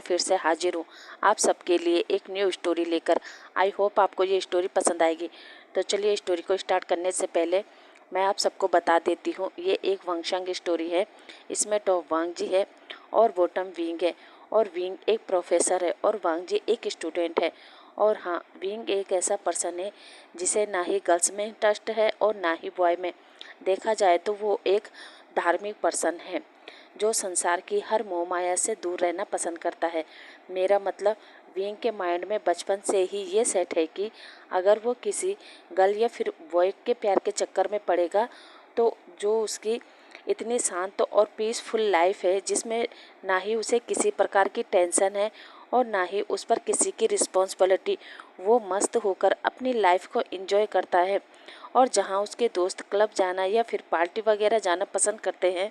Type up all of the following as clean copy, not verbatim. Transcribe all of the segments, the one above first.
फिर से हाजिर हूँ आप सबके लिए एक न्यू स्टोरी लेकर। आई होप आपको ये स्टोरी पसंद आएगी। तो चलिए स्टोरी को स्टार्ट करने से पहले मैं आप सबको बता देती हूँ, ये एक वंशांग स्टोरी है। इसमें टॉप वांग जी है और बॉटम विंग है, और विंग एक प्रोफेसर है और वांग जी एक स्टूडेंट है। और हाँ, विंग एक ऐसा पर्सन है जिसे ना ही गर्ल्स में इंटरेस्ट है और ना ही बॉय में। देखा जाए तो वो एक धार्मिक पर्सन है जो संसार की हर मोह माया से दूर रहना पसंद करता है। मेरा मतलब विंग के माइंड में बचपन से ही ये सेट है कि अगर वो किसी गर्ल या फिर बॉय के प्यार के चक्कर में पड़ेगा तो जो उसकी इतनी शांत और पीसफुल लाइफ है जिसमें ना ही उसे किसी प्रकार की टेंशन है और ना ही उस पर किसी की रिस्पॉन्सिबिलिटी, वो मस्त होकर अपनी लाइफ को एंजॉय करता है। और जहाँ उसके दोस्त क्लब जाना या फिर पार्टी वगैरह जाना पसंद करते हैं,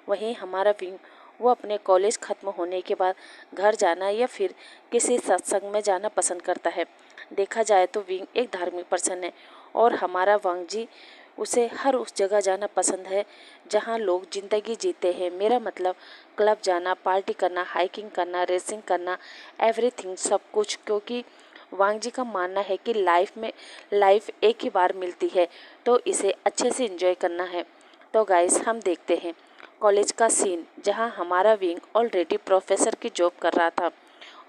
वहीं हमारा विंग वो अपने कॉलेज ख़त्म होने के बाद घर जाना या फिर किसी सत्संग में जाना पसंद करता है। देखा जाए तो विंग एक धार्मिक पर्सन है और हमारा वांग जी उसे हर उस जगह जाना पसंद है जहाँ लोग ज़िंदगी जीते हैं। मेरा मतलब क्लब जाना, पार्टी करना, हाइकिंग करना, रेसिंग करना, एवरीथिंग, सब कुछ। क्योंकि वांग जी का मानना है कि लाइफ एक ही बार मिलती है तो इसे अच्छे से एंजॉय करना है। तो गाइस, हम देखते हैं कॉलेज का सीन जहां हमारा विंग ऑलरेडी प्रोफेसर की जॉब कर रहा था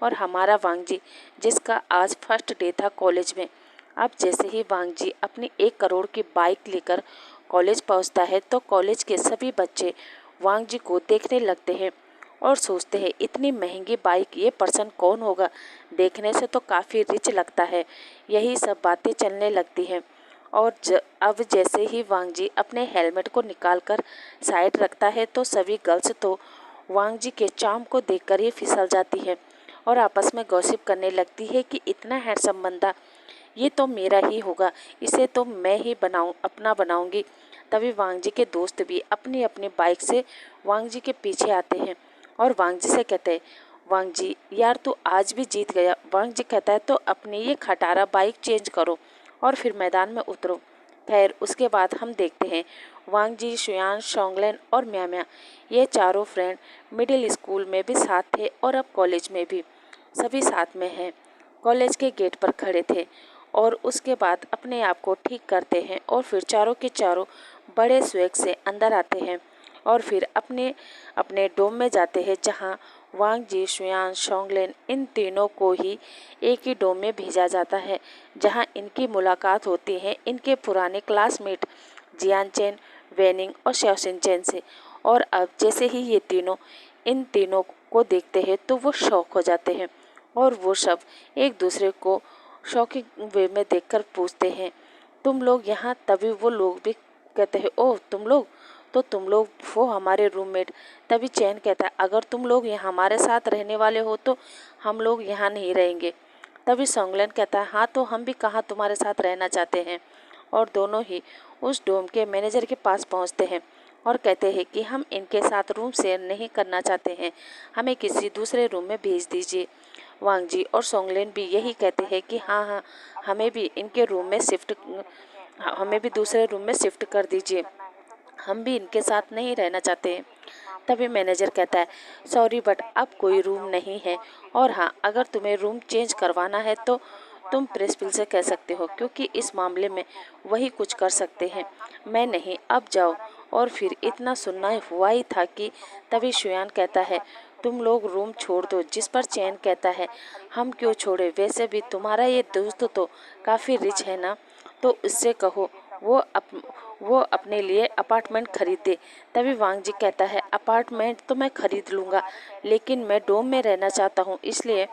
और हमारा वांग जी जिसका आज फर्स्ट डे था कॉलेज में। अब जैसे ही वांग जी अपनी 1 करोड़ की बाइक लेकर कॉलेज पहुंचता है तो कॉलेज के सभी बच्चे वांग जी को देखने लगते हैं और सोचते हैं इतनी महंगी बाइक, ये पर्सन कौन होगा, देखने से तो काफ़ी रिच लगता है। यही सब बातें चलने लगती हैं। और अब जैसे ही वांग जी अपने हेलमेट को निकालकर साइड रखता है तो सभी गर्ल्स तो वांग जी के चार्म को देखकर ही फिसल जाती है और आपस में गॉसिप करने लगती है कि इतना हैंडसम बंदा, ये तो मेरा ही होगा, इसे तो मैं ही अपना बनाऊंगी। तभी वांग जी के दोस्त भी अपनी अपनी बाइक से वांग जी के पीछे आते हैं और वांग जी से कहते हैं, वांग जी यार तू आज भी जीत गया। वांग जी कहता है तो अपनी ये खटारा बाइक चेंज करो और फिर मैदान में उतरो। खैर उसके बाद हम देखते हैं वांग जी, शुयान, शोंगलेन और म्या ये चारों फ्रेंड मिडिल स्कूल में भी साथ थे और अब कॉलेज में भी सभी साथ में हैं। कॉलेज के गेट पर खड़े थे और उसके बाद अपने आप को ठीक करते हैं और फिर चारों के चारों बड़े स्वेग से अंदर आते हैं और फिर अपने अपने डोम में जाते हैं जहाँ वांग जी, शुयान, शोंगलेन इन तीनों को ही एक ही डोम में भेजा जाता है जहाँ इनकी मुलाकात होती है इनके पुराने क्लासमेट जियान चेन, वेनिंग और शाओसिन चेन से। और अब जैसे ही ये तीनों इन तीनों को देखते हैं तो वो शॉक हो जाते हैं और वो सब एक दूसरे को शॉकिंग वे में देखकर पूछते हैं, तुम लोग यहाँ? तभी वो लोग भी कहते हैं, ओह तुम लोग वो हमारे रूममेट। तभी चैन कहता है, अगर तुम लोग यहाँ हमारे साथ रहने वाले हो तो हम लोग यहाँ नहीं रहेंगे। तभी सोंगलेन कहता है, हाँ तो हम भी कहाँ तुम्हारे साथ रहना चाहते हैं। और दोनों ही उस डोम के मैनेजर के पास पहुँचते हैं और कहते हैं कि हम इनके साथ रूम शेयर नहीं करना चाहते हैं, हमें किसी दूसरे रूम में भेज दीजिए। वांग जी और सोंगलेन भी यही कहते हैं कि हाँ, हमें भी इनके रूम में हमें भी दूसरे रूम में शिफ्ट कर दीजिए, हम भी इनके साथ नहीं रहना चाहते हैं। तभी मैनेजर कहता है, सॉरी बट अब कोई रूम नहीं है, और हाँ अगर तुम्हें रूम चेंज करवाना है तो तुम प्रिंसिपल से कह सकते हो क्योंकि इस मामले में वही कुछ कर सकते हैं, मैं नहीं, अब जाओ। और फिर इतना सुनना हुआ ही था कि तभी शुयान कहता है, तुम लोग रूम छोड़ दो। जिस पर चैन कहता है, हम क्यों छोड़े, वैसे भी तुम्हारा ये दोस्त तो काफ़ी रिच है ना, तो उससे कहो वो अपने लिए अपार्टमेंट खरीदे। तभी वांग जी कहता है, अपार्टमेंट तो मैं खरीद लूँगा लेकिन मैं डोम में रहना चाहता हूँ, इसलिए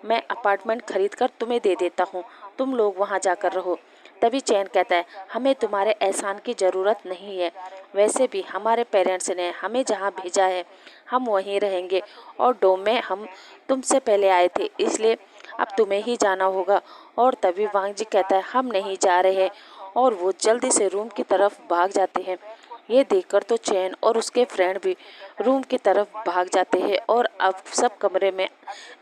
मैं अपार्टमेंट खरीद कर तुम्हें दे देता हूँ, तुम लोग वहाँ जाकर रहो। तभी चैन कहता है, हमें तुम्हारे एहसान की ज़रूरत नहीं है, वैसे भी हमारे पेरेंट्स ने हमें जहाँ भेजा है हम वहीं रहेंगे और डोम में हम तुमसे पहले आए थे, इसलिए अब तुम्हें ही जाना होगा। और तभी वांग जी कहता है, हम नहीं जा रहे, और वो जल्दी से रूम की तरफ भाग जाते हैं। ये देखकर तो चैन और उसके फ्रेंड भी रूम की तरफ भाग जाते हैं और अब सब कमरे में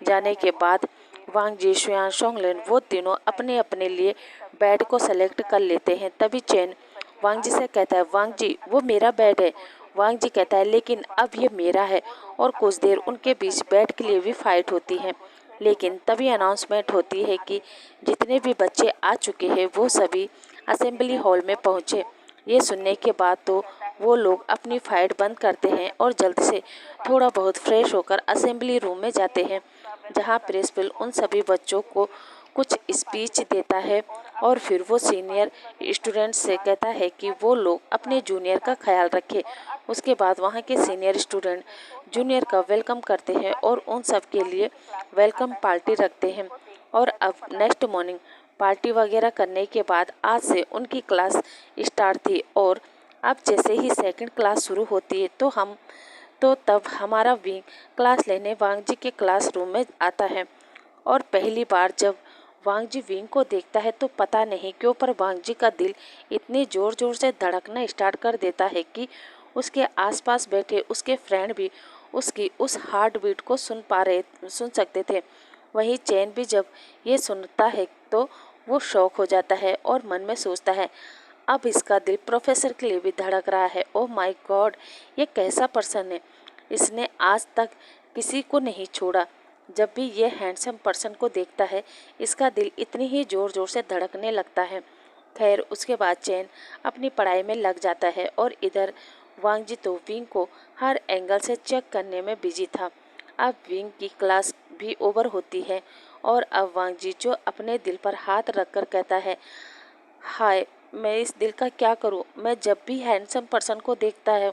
जाने के बाद वांग जी, शुयान, शोंगलेन वो तीनों अपने अपने लिए बेड को सेलेक्ट कर लेते हैं। तभी चैन वांग जी से कहता है, वांग जी वो मेरा बेड है। वांग जी कहता है लेकिन अब ये मेरा है। और कुछ देर उनके बीच बैट के लिए भी फाइट होती है। लेकिन तभी अनाउंसमेंट होती है कि जितने भी बच्चे आ चुके हैं वो सभी असेंबली हॉल में पहुँचे। ये सुनने के बाद तो वो लोग अपनी फाइट बंद करते हैं और जल्द से थोड़ा बहुत फ्रेश होकर असेंबली रूम में जाते हैं, जहाँ प्रिंसिपल उन सभी बच्चों को कुछ स्पीच देता है और फिर वो सीनियर स्टूडेंट्स से कहता है कि वो लोग अपने जूनियर का ख्याल रखें। उसके बाद वहाँ के सीनियर स्टूडेंट जूनियर का वेलकम करते हैं और उन सब के लिए वेलकम पार्टी रखते हैं। और अब नेक्स्ट मॉर्निंग पार्टी वगैरह करने के बाद आज से उनकी क्लास स्टार्ट थी। और अब जैसे ही सेकंड क्लास शुरू होती है तो तब हमारा विंग क्लास लेने वांग जी के क्लासरूम में आता है। और पहली बार जब वांग जी विंग को देखता है तो पता नहीं क्यों पर वांग जी का दिल इतनी ज़ोर ज़ोर से धड़कना स्टार्ट कर देता है कि उसके आसपास बैठे उसके फ्रेंड भी उसकी उस हार्ट बीट को सुन सकते थे। वहीं चैन भी जब ये सुनता है तो वो शॉक हो जाता है और मन में सोचता है अब इसका दिल प्रोफेसर के लिए भी धड़क रहा है। ओह माय गॉड, ये कैसा पर्सन है, इसने आज तक किसी को नहीं छोड़ा। जब भी ये हैंडसम पर्सन को देखता है इसका दिल इतनी ही ज़ोर ज़ोर से धड़कने लगता है। खैर उसके बाद चैन अपनी पढ़ाई में लग जाता है और इधर वांग जी तो विंग को हर एंगल से चेक करने में बिजी था। अब विंग की क्लास भी ओवर होती है और अब वांग जी जो अपने दिल पर हाथ रखकर कहता है हाय, मैं इस दिल का क्या करूं। मैं जब भी हैंडसम पर्सन को देखता है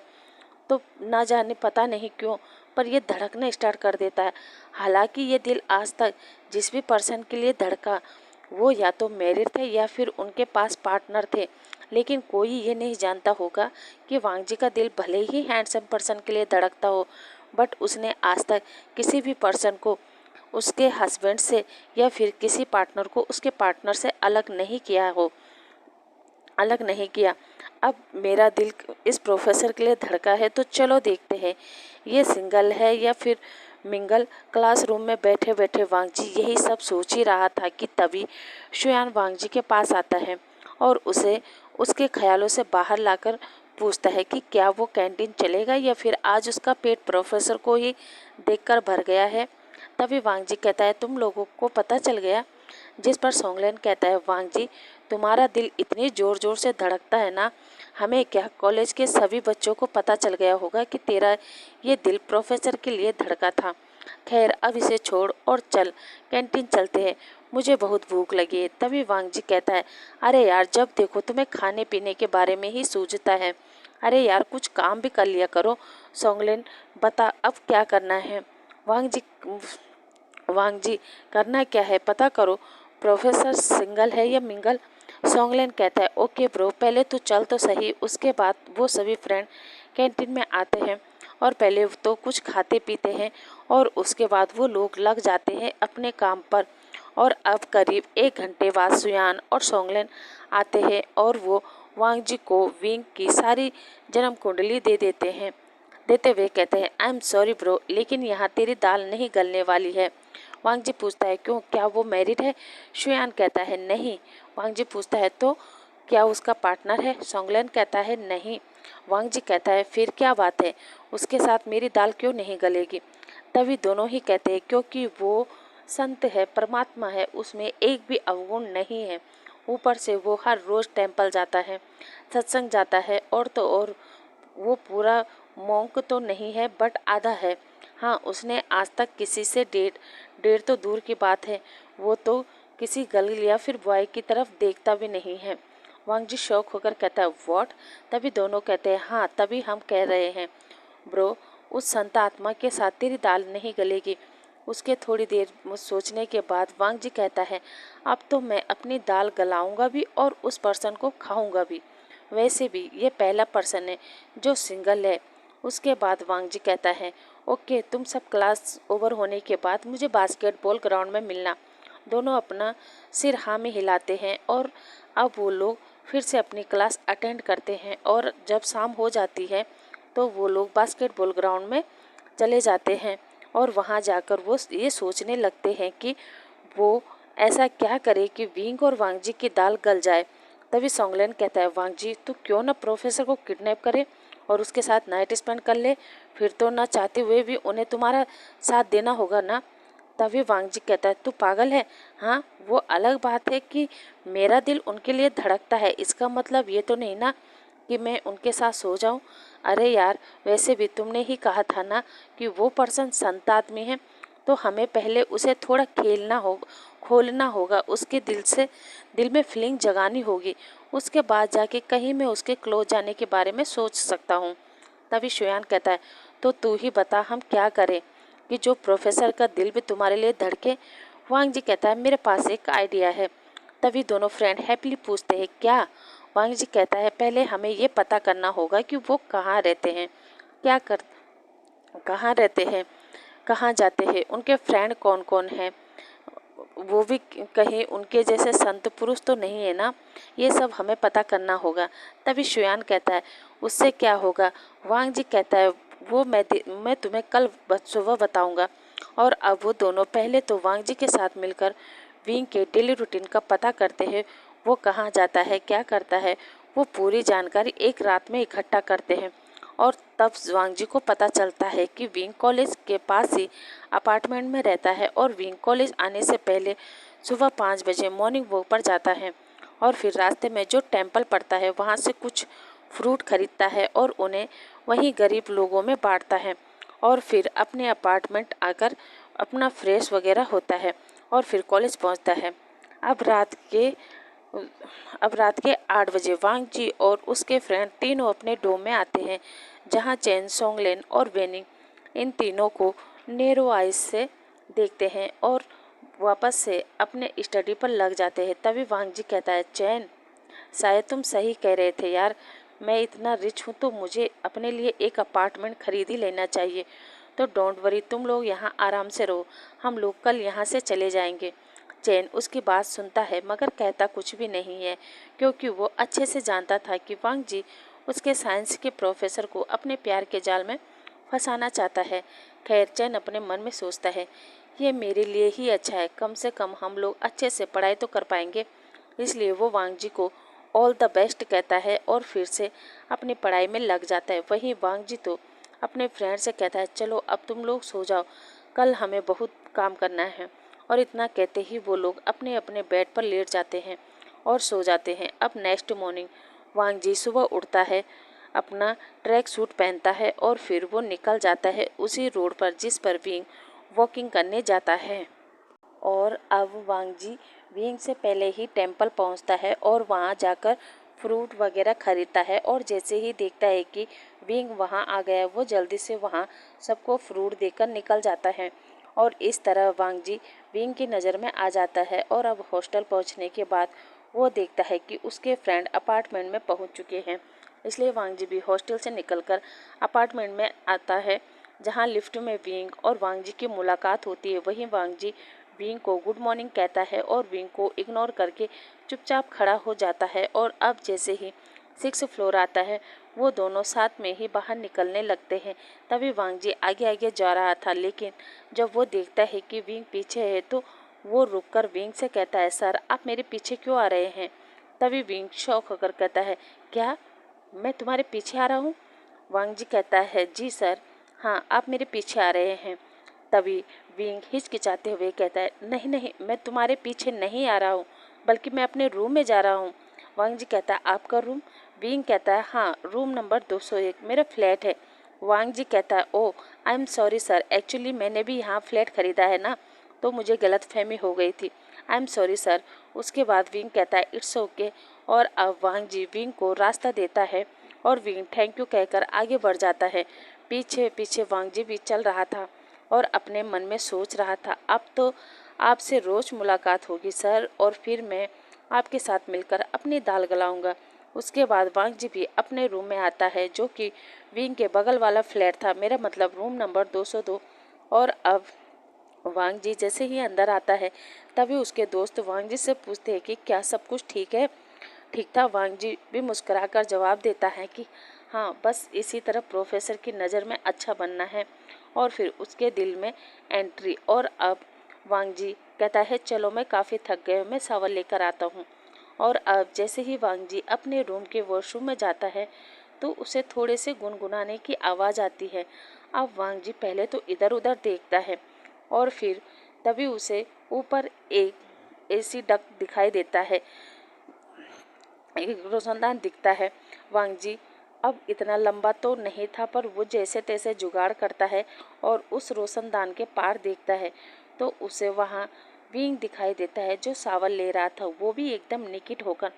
तो ना जाने पता नहीं क्यों पर ये धड़कना स्टार्ट कर देता है। हालांकि ये दिल आज तक जिस भी पर्सन के लिए धड़का वो या तो मैरिड थे या फिर उनके पास पार्टनर थे, लेकिन कोई ये नहीं जानता होगा कि वांग जी का दिल भले ही हैंडसम पर्सन के लिए धड़कता हो बट उसने आज तक किसी भी पर्सन को उसके हस्बैंड से या फिर किसी पार्टनर को उसके पार्टनर से अलग नहीं किया। अब मेरा दिल इस प्रोफेसर के लिए धड़का है तो चलो देखते हैं ये सिंगल है या फिर मिंगल। क्लासरूम में बैठे बैठे वांग जी यही सब सोच ही रहा था कि तभी शुयान वांग जी के पास आता है और उसे उसके ख्यालों से बाहर लाकर पूछता है कि क्या वो कैंटीन चलेगा या फिर आज उसका पेट प्रोफेसर को ही देखकर भर गया है। तभी वांग जी कहता है तुम लोगों को पता चल गया। जिस पर सोंगलेन कहता है वांग जी तुम्हारा दिल इतनी ज़ोर ज़ोर से धड़कता है ना, हमें क्या कॉलेज के सभी बच्चों को पता चल गया होगा कि तेरा ये दिल प्रोफेसर के लिए धड़का था। खैर अब इसे छोड़ और चल कैंटीन चलते हैं, मुझे बहुत भूख लगी है। तभी वांग जी कहता है अरे यार जब देखो तुम्हें खाने पीने के बारे में ही सूझता है, अरे यार कुछ काम भी कर लिया करो। सोंगलेन बता अब क्या करना है। वांग जी करना क्या है पता करो, प्रोफेसर सिंगल है या मिंगल। सोंगलेन कहता है ओके ब्रो, पहले तो चल तो सही। उसके बाद वो सभी फ्रेंड कैंटीन में आते हैं और पहले तो कुछ खाते पीते हैं और उसके बाद वो लोग लग जाते हैं अपने काम पर। और अब करीब 1 घंटे बाद सुयान और सोंगलेन आते हैं और वो वांग जी को विंग की सारी जन्म कुंडली देते हुए कहते हैं आई एम सॉरी ब्रो, लेकिन यहाँ तेरी दाल नहीं गलने वाली है। वांग जी पूछता है क्यों, क्या वो मैरिड है। शुयान कहता है नहीं। वांग जी पूछता है तो क्या उसका पार्टनर है। सोंगलेन कहता है नहीं। वांग जी कहता है फिर क्या बात है, उसके साथ मेरी दाल क्यों नहीं गलेगी। तभी दोनों ही कहते हैं क्योंकि वो संत है, परमात्मा है, उसमें एक भी अवगुण नहीं है। ऊपर से वो हर रोज टेम्पल जाता है, सत्संग जाता है और तो और वो पूरा मॉन्क तो नहीं है बट आधा है। हाँ उसने आज तक किसी से डेट तो दूर की बात है, वो तो किसी गर्ल या फिर बॉय की तरफ देखता भी नहीं है। वांग जी शौक होकर कहता है व्हाट। तभी दोनों कहते हैं हाँ तभी हम कह रहे हैं ब्रो, उस संत आत्मा के साथ तेरी दाल नहीं गलेगी। उसके थोड़ी देर सोचने के बाद वांग जी कहता है अब तो मैं अपनी दाल गलाऊंगा भी और उस पर्सन को खाऊंगा भी। वैसे भी ये पहला पर्सन है जो सिंगल है। उसके बाद वांग जी कहता है ओके तुम सब क्लास ओवर होने के बाद मुझे बास्केटबॉल ग्राउंड में मिलना। दोनों अपना सिर हाँ में हिलाते हैं और अब वो लोग फिर से अपनी क्लास अटेंड करते हैं और जब शाम हो जाती है तो वो लोग बास्केटबॉल ग्राउंड में चले जाते हैं और वहाँ जाकर वो ये सोचने लगते हैं कि वो ऐसा क्या करे कि विंग और वांग जी की दाल गल जाए। तभी सोंगलेन कहता है वांग जी तो क्यों ना प्रोफेसर को किडनैप करे और उसके साथ नाइट स्पेंड कर ले, फिर तो ना चाहते हुए भी उन्हें तुम्हारा साथ देना होगा ना। तभी वांग जी कहता है, तू पागल है? हाँ, वो अलग बात है कि मेरा दिल उनके लिए धड़कता है, इसका मतलब ये तो नहीं ना कि मैं उनके साथ सो जाऊं। अरे यार, वैसे भी तुमने ही कहा था ना कि वो पर्सन संत आदमी है, तो हमें पहले उसे थोड़ा खोलना होगा, उसके दिल में फीलिंग जगानी होगी, उसके बाद जाके कहीं मैं उसके क्लोज जाने के बारे में सोच सकता हूँ। तभी शुयान कहता है, तो तू ही बता हम क्या करें कि जो प्रोफेसर का दिल भी तुम्हारे लिए धड़के। वांग जी कहता है, मेरे पास एक आइडिया है। तभी दोनों फ्रेंड हैप्पीली पूछते हैं, क्या? वांग जी कहता है, पहले हमें ये पता करना होगा कि वो कहाँ रहते हैं, कहाँ रहते हैं, कहाँ जाते हैं, उनके फ्रेंड कौन कौन हैं, वो भी कहीं उनके जैसे संत पुरुष तो नहीं है ना। ये सब हमें पता करना होगा। तभी शुयान कहता है, उससे क्या होगा? वांग जी कहता है, वो मैं तुम्हें कल सुबह बताऊंगा। और अब वो दोनों पहले तो वांग जी के साथ मिलकर विंग के डेली रूटीन का पता करते हैं। वो कहाँ जाता है, क्या करता है, वो पूरी जानकारी एक रात में इकट्ठा करते हैं। और तब वांग जी को पता चलता है कि विंग कॉलेज के पास ही अपार्टमेंट में रहता है और विंग कॉलेज आने से पहले सुबह 5 बजे मॉर्निंग वॉक पर जाता है और फिर रास्ते में जो टेम्पल पड़ता है वहाँ से कुछ फ्रूट खरीदता है और उन्हें वहीं गरीब लोगों में बांटता है और फिर अपने अपार्टमेंट आकर अपना फ्रेश वगैरह होता है और फिर कॉलेज पहुँचता है। अब रात के अब रात के 8 बजे वांग जी और उसके फ्रेंड तीनों अपने डोम में आते हैं, जहां चेन, सोंगलेन और वेनिंग इन तीनों को नेरो आइज से देखते हैं और वापस से अपने स्टडी पर लग जाते हैं। तभी वांग जी कहता है, चैन, शायद तुम सही कह रहे थे यार, मैं इतना रिच हूँ तो मुझे अपने लिए एक अपार्टमेंट खरीद ही लेना चाहिए। तो डोंट वरी, तुम लोग यहाँ आराम से रहो, हम लोग कल यहाँ से चले जाएंगे। चैन उसकी बात सुनता है मगर कहता कुछ भी नहीं है, क्योंकि वो अच्छे से जानता था कि वांग जी उसके साइंस के प्रोफेसर को अपने प्यार के जाल में फंसाना चाहता है। खैर, चैन अपने मन में सोचता है, ये मेरे लिए ही अच्छा है, कम से कम हम लोग अच्छे से पढ़ाई तो कर पाएंगे। इसलिए वो वांग जी को ऑल द बेस्ट कहता है और फिर से अपनी पढ़ाई में लग जाता है। वहीं वांग जी तो अपने फ्रेंड से कहता है, चलो अब तुम लोग सो जाओ, कल हमें बहुत काम करना है। और इतना कहते ही वो लोग अपने अपने बेड पर लेट जाते हैं और सो जाते हैं। अब नेक्स्ट मॉर्निंग वांग जी सुबह उठता है, अपना ट्रैक सूट पहनता है और फिर वो निकल जाता है उसी रोड पर जिस पर विंग वॉकिंग करने जाता है। और अब वांग जी विंग से पहले ही टेंपल पहुंचता है और वहां जाकर फ्रूट वगैरह खरीदता है और जैसे ही देखता है कि विंग वहां आ गया, वो जल्दी से वहां सबको फ्रूट देकर निकल जाता है। और इस तरह वांग जी विंग की नज़र में आ जाता है। और अब हॉस्टल पहुंचने के बाद वो देखता है कि उसके फ्रेंड अपार्टमेंट में पहुंच चुके हैं, इसलिए वांग जी भी हॉस्टल से निकलकर अपार्टमेंट में आता है, जहां लिफ्ट में विंग और वांग जी की मुलाकात होती है। वहीं वांग जी विंग को गुड मॉर्निंग कहता है और विंग को इग्नोर करके चुपचाप खड़ा हो जाता है। और अब जैसे ही 6th फ्लोर आता है, वो दोनों साथ में ही बाहर निकलने लगते हैं। तभी वांग जी आगे आगे जा रहा था, लेकिन जब वो देखता है कि विंग पीछे है तो वो रुककर विंग से कहता है, सर आप मेरे पीछे क्यों आ रहे हैं? तभी विंग शॉक होकर कहता है, क्या मैं तुम्हारे पीछे आ रहा हूँ? वांग जी कहता है, जी सर, हाँ आप मेरे पीछे आ रहे हैं। तभी विंग हिचकिचाते हुए कहता है, नहीं नहीं, मैं तुम्हारे पीछे नहीं आ रहा हूँ, बल्कि मैं अपने रूम में जा रहा हूँ। वांग जी कहता है, आपका रूम? विंग कहता है, हाँ, रूम नंबर 201 मेरा फ्लैट है। वांग जी कहता है, oh I am sorry sir, actually मैंने भी यहाँ फ्लैट खरीदा है ना, तो मुझे गलतफहमी हो गई थी, आई एम सॉरी सर। उसके बाद विंग कहता है, इट्स ओके। और अब वांग जी विंग को रास्ता देता है और विंग थैंक यू कहकर आगे बढ़ जाता है। पीछे पीछे वांग जी भी चल रहा था और अपने मन में सोच रहा था, अब तो आपसे रोज़ मुलाकात होगी सर, और फिर मैं आपके साथ मिलकर अपनी दाल गलाऊंगा। उसके बाद वांग जी भी अपने रूम में आता है, जो कि विंग के बगल वाला फ्लैट था, मेरा मतलब रूम नंबर 202। और अब वांग जी जैसे ही अंदर आता है, तभी उसके दोस्त वांग जी से पूछते हैं कि क्या सब कुछ ठीक है? ठीक था। वांग जी भी मुस्कुराकर जवाब देता है कि हाँ, बस इसी तरह प्रोफेसर की नज़र में अच्छा बनना है। और फिर उसके दिल में एंट्री। और अब वांग जी कहता है, चलो मैं काफ़ी थक गया हूँ, मैं शावर लेकर आता हूँ। और अब जैसे ही वांग जी अपने रूम के वॉशरूम में जाता है, तो उसे थोड़े से गुनगुनाने की आवाज़ आती है। अब वांग जी पहले तो इधर उधर देखता है और फिर तभी उसे ऊपर एक एसी डक्ट दिखाई देता है, एक रोशनदान दिखता है। वांग जी अब इतना लंबा तो नहीं था, पर वो जैसे तैसे जुगाड़ करता है और उस रोशनदान के पार देखता है तो उसे वहाँ विंग दिखाई देता है जो शावर ले रहा था, वो भी एकदम निकिट होकर।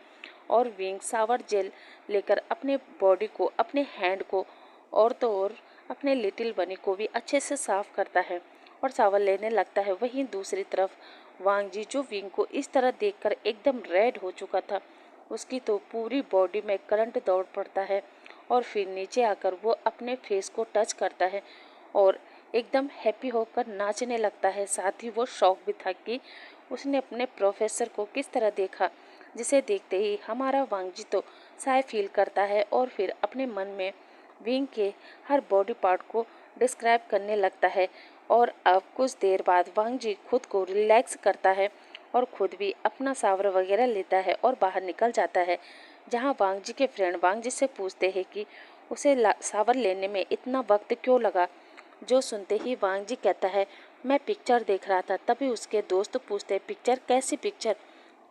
और विंग शावर जेल लेकर अपने बॉडी को, अपने हैंड को और तो और अपने लिटिल बनी को भी अच्छे से साफ करता है और शावर लेने लगता है। वहीं दूसरी तरफ वांग जी, जो विंग को इस तरह देखकर एकदम रेड हो चुका था, उसकी तो पूरी बॉडी में करंट दौड़ पड़ता है और फिर नीचे आकर वो अपने फेस को टच करता है और एकदम हैप्पी होकर नाचने लगता है। साथ ही वो शौक भी था कि उसने अपने प्रोफेसर को किस तरह देखा, जिसे देखते ही हमारा वांग जी तो साय फील करता है और फिर अपने मन में विंग के हर बॉडी पार्ट को डिस्क्राइब करने लगता है। और अब कुछ देर बाद वांग जी खुद को रिलैक्स करता है और खुद भी अपना शावर वगैरह लेता है और बाहर निकल जाता है, जहां वांग जी के फ्रेंड वांग जी से पूछते हैं कि उसे शावर लेने में इतना वक्त क्यों लगा। जो सुनते ही वांग जी कहता है, मैं पिक्चर देख रहा था। तभी उसके दोस्त पूछते हैं, पिक्चर? कैसी पिक्चर?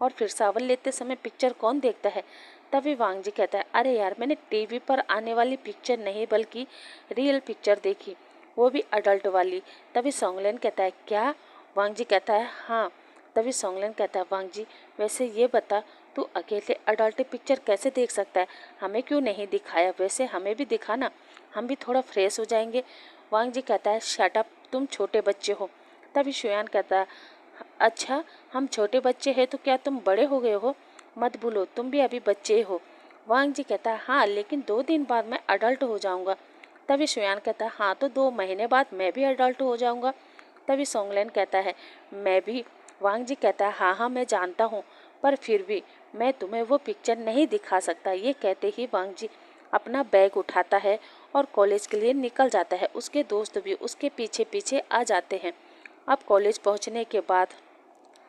और फिर शावर लेते समय पिक्चर कौन देखता है? तभी वांग जी कहता है, अरे यार, मैंने टीवी पर आने वाली पिक्चर नहीं बल्कि रियल पिक्चर देखी, वो भी अडल्ट वाली। तभी सोंगलेन कहता है, क्या? वांग जी कहता है, हाँ। तभी सोंगलेन कहता है, वांग जी वैसे ये बता, तू अकेले अडल्ट पिक्चर कैसे देख सकता है? हमें क्यों नहीं दिखाया? वैसे हमें भी दिखाना, हम भी थोड़ा फ्रेश हो जाएंगे। वांग जी कहता है, शट अप, तुम छोटे बच्चे हो। तभी शुयान कहता है, अच्छा, हम छोटे बच्चे हैं तो क्या तुम बड़े हो गए हो? मत भूलो, तुम भी अभी बच्चे हो। वांग जी कहता है, हाँ, लेकिन 2 दिन बाद मैं अडल्ट हो जाऊंगा। तभी शुयान कहता है, हाँ, तो 2 महीने बाद मैं भी अडल्ट हो जाऊंगा। तभी सोंगलेन कहता है, मैं भी। वांग जी कहता है, हाँ हाँ, मैं जानता हूँ, पर फिर भी मैं तुम्हें वो पिक्चर नहीं दिखा सकता। ये कहते ही वांग जी अपना बैग उठाता है और कॉलेज के लिए निकल जाता है। उसके दोस्त भी उसके पीछे पीछे आ जाते हैं। अब कॉलेज पहुंचने के बाद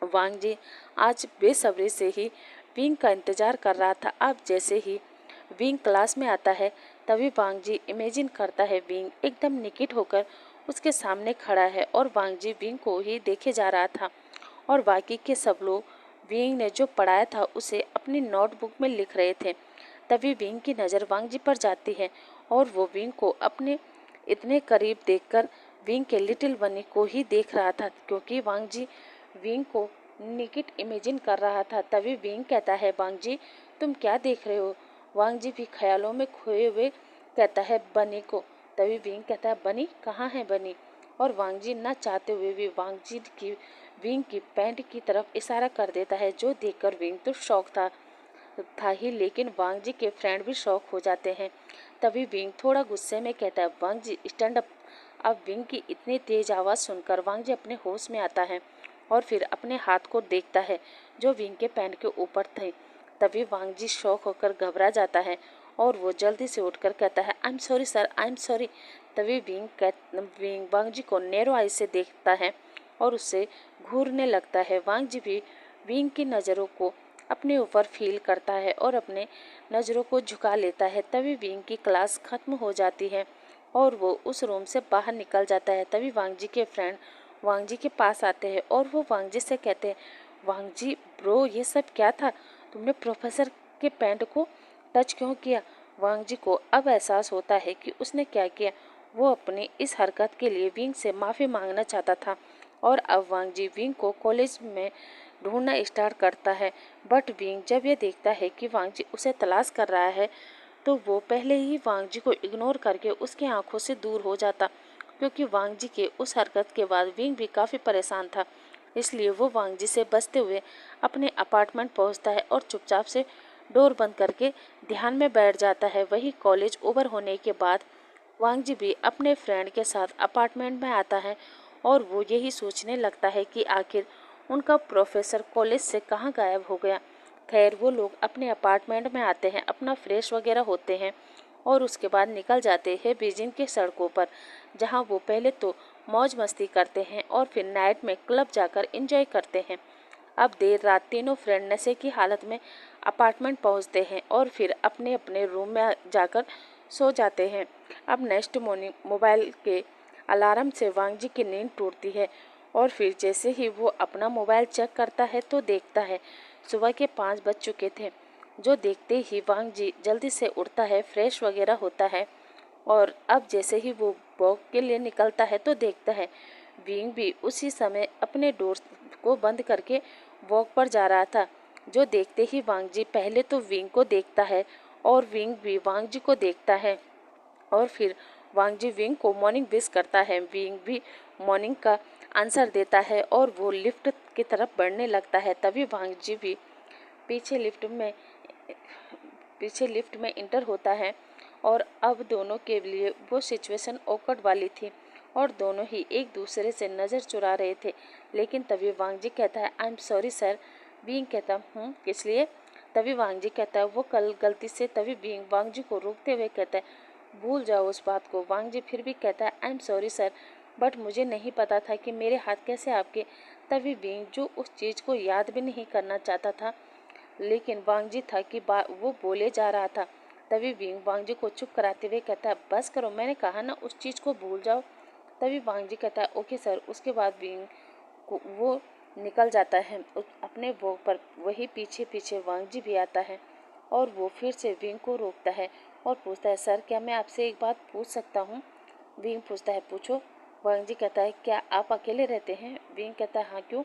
वांग जी आज बेसब्री से ही विंग का इंतजार कर रहा था। अब जैसे ही विंग क्लास में आता है तभी वांग जी इमेजिन करता है विंग एकदम निकिट होकर उसके सामने खड़ा है और वांग जी विंग को ही देखे जा रहा था और बाकी के सब लोग विंग ने जो पढ़ाया था उसे अपनी नोटबुक में लिख रहे थे। तभी विंग की नज़र वांग जी पर जाती है और वो विंग को अपने इतने करीब देखकर विंग के लिटिल बनी को ही देख रहा था, क्योंकि वांग जी विंग को निकिट इमेजिन कर रहा था। तभी विंग कहता है, वांग जी तुम क्या देख रहे हो? वांग जी भी ख्यालों में खोए हुए कहता है, बनी को। तभी विंग कहता है, बनी? कहाँ है बनी? और वांग जी न चाहते हुए भी वांग जी की विंग की पैंट की तरफ इशारा कर देता है, जो देखकर विंग तो शौक था ही, लेकिन वांग जी के फ्रेंड भी शौक हो जाते हैं। तभी विंग थोड़ा गुस्से में कहता है, वांग जी स्टैंड अप। अब विंग की इतनी तेज आवाज़ सुनकर वांग जी अपने होश में आता है और फिर अपने हाथ को देखता है जो विंग के पैंट के ऊपर थे। तभी वांग जी शौक होकर घबरा जाता है और वो जल्दी से उठकर कहता है, आई am sorry sir, I am sorry. तभी विंग वांग जी को नैरो आई से देखता है और उससे घूरने लगता है। वांग जी भी विंग की नज़रों को अपने ऊपर फील करता है और अपने नज़रों को झुका लेता है। तभी विंग की क्लास खत्म हो जाती है और वो उस रूम से बाहर निकल जाता है। तभी वांग जी के फ्रेंड वांग जी के पास आते हैं और वो वांग जी से कहते हैं, वांग जी ब्रो, ये सब क्या था? तुमने प्रोफेसर के पैंट को टच क्यों किया? वांग जी को अब एहसास होता है कि उसने क्या किया। वो अपनी इस हरकत के लिए विंग से माफ़ी मांगना चाहता था और अब वांग जी विंग को कॉलेज में ढूंढना स्टार्ट करता है। बट विंग जब ये देखता है कि वांग जी उसे तलाश कर रहा है तो वो पहले ही वांग जी को इग्नोर करके उसकी आंखों से दूर हो जाता, क्योंकि वांग जी के उस हरकत के बाद विंग भी काफ़ी परेशान था। इसलिए वो वांग जी से बचते हुए अपने अपार्टमेंट पहुंचता है और चुपचाप से डोर बंद करके ध्यान में बैठ जाता है। वही कॉलेज ओवर होने के बाद वांग जी भी अपने फ्रेंड के साथ अपार्टमेंट में आता है और वो यही सोचने लगता है कि आखिर उनका प्रोफेसर कॉलेज से कहाँ गायब हो गया। खैर, वो लोग अपने अपार्टमेंट में आते हैं, अपना फ्रेश वगैरह होते हैं और उसके बाद निकल जाते हैं बीजिंग के सड़कों पर, जहाँ वो पहले तो मौज मस्ती करते हैं और फिर नाइट में क्लब जाकर एंजॉय करते हैं। अब देर रात तीनों फ्रेंड नशे की हालत में अपार्टमेंट पहुंचते हैं और फिर अपने अपने रूम में जाकर सो जाते हैं। अब नेक्स्ट मॉर्निंग मोबाइल के अलार्म से वांग जी की नींद टूटती है और फिर जैसे ही वो अपना मोबाइल चेक करता है तो देखता है सुबह के 5 बज चुके थे। जो देखते ही वांग जी जल्दी से उठता है, फ्रेश वगैरह होता है और अब जैसे ही वो वॉक के लिए निकलता है तो देखता है विंग भी उसी समय अपने डोर को बंद करके वॉक पर जा रहा था। जो देखते ही वांग जी पहले तो विंग को देखता है और विंग भी वांग जी को देखता है और फिर वांग जी विंग को मॉर्निंग विश करता है। विंग भी मॉर्निंग का आंसर देता है और वो लिफ्ट की तरफ बढ़ने लगता है। तभी वांग जी भी पीछे लिफ्ट में इंटर होता है और अब दोनों के लिए वो सिचुएशन ऑकवर्ड वाली थी और दोनों ही एक दूसरे से नज़र चुरा रहे थे। लेकिन तभी वांग जी कहता है आई एम सॉरी सर। बीइंग कहता किस लिए? तभी वांग जी कहता है वो कल गलती से। तभी बीइंग वांग जी को रोकते हुए कहता है भूल जाओ उस बात को। वांग जी फिर भी कहता है आई एम सॉरी सर, बट मुझे नहीं पता था कि मेरे हाथ कैसे आपके। तभी बीइंग जो उस चीज़ को याद भी नहीं करना चाहता था लेकिन वांग जी था कि वो बोले जा रहा था। तभी विंग वांग जी को चुप कराते हुए कहता है बस करो, मैंने कहा ना उस चीज़ को भूल जाओ। तभी वांग जी कहता है ओके सर। उसके बाद विंग को वो निकल जाता है अपने वॉक पर। वही पीछे पीछे वांग जी भी आता है और वो फिर से विंग को रोकता है और पूछता है सर क्या मैं आपसे एक बात पूछ सकता हूँ? विंग पूछता है पूछो। वांग जी कहता है क्या आप अकेले रहते हैं? विंग कहता है हाँ क्यों?